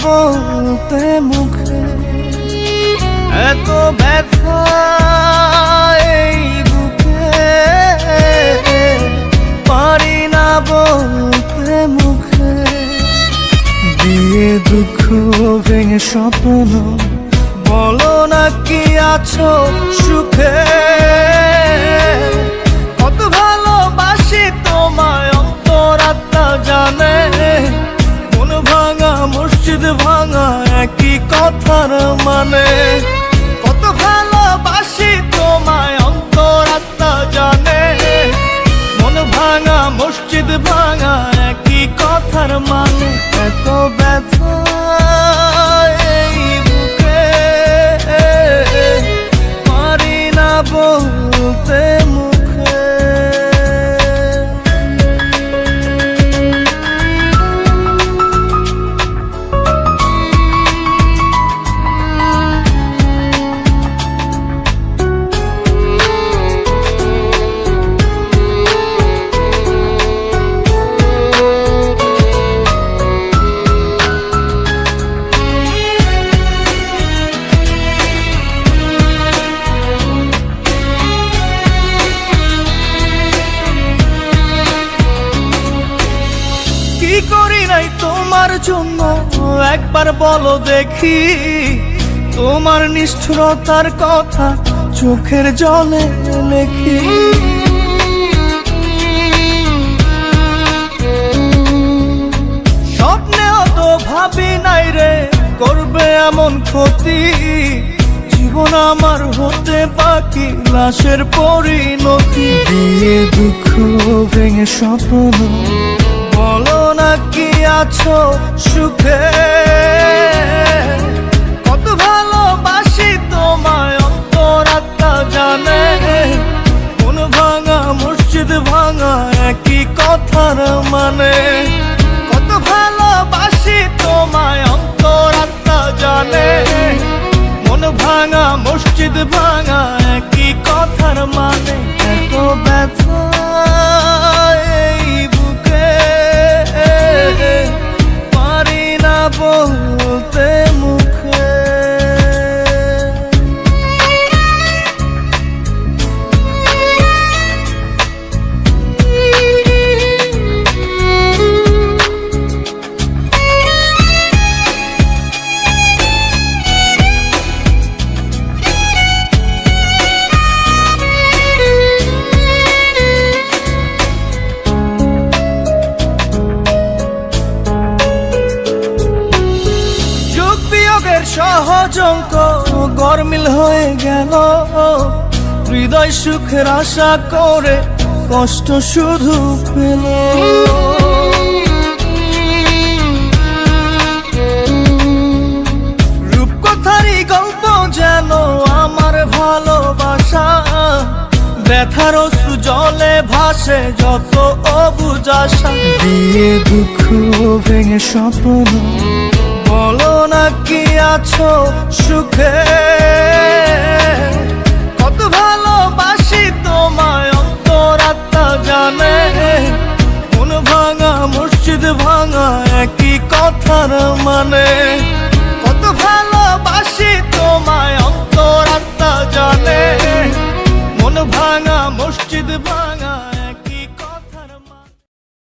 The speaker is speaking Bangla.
বলতে মুখে, এত ব্যথা এই বুকে, পারি না বলতে মুখে। দিয়ে দুঃখ ভেঙে স্বপ্ন, বলো না কি আছো সুখে। কত ভালোবাসি তোমায় অন্তরাত্মা জানে, মন ভাঙা মসজিদ ভাঙা একই কথার মানে। কত ভালোবাসি তোমায় অন্তরাত্মা জানে, মন ভাঙা মসজিদ ভাঙা একই কথার মানে। এত ব্যথা এই বুকে, পারি না বলতে মুখে। কি করি নাই তোমার জন্য একবার বলো দেখি, তোমার নিষ্ঠুরতার কথা চোখের জলে লেখি। স্বপ্নেও তো ভাবি নাই রে করবে এমন ক্ষতি, জীবন আমার হতে বাকি লাশের পরিণতি। দিয়ে দুঃখ ভেঙে স্বপ্ন, বলো না কি আছো সুখে। কত ভালোবাসি তোমায় অন্তরাত্মা জানে, মন ভাঙা মসজিদ ভাঙা একই কথার মানে। কত ভালোবাসি তোমায় অন্তরাত্মা জানে, মন ভাঙা মসজিদ ভাঙা একই কথার মানে। এত ব্যথা এই বুকে, পারি না বলতে মুখে। সহজ অঙ্ক গরমিল হয়ে গেল, হৃদয় সুখের আশা করে কষ্ট শুধু পেল। রূপকথারই গল্প যেন আমার ভালোবাসা, ব্যথার অশ্রু জলে ভাসে যত অবুঝ আশা। দিয়ে দুঃখ ভেঙে স্বপ্ন, বলো না কি আছো সুখে। কত ভালোবাসি তোমায় অন্তরাত্মা জানে, মন ভাঙা মসজিদ ভাঙা একই কথার মানে। কত ভালোবাসি তোমায় অন্তরাত্মা জানে, মন ভাঙা মসজিদ ভাঙা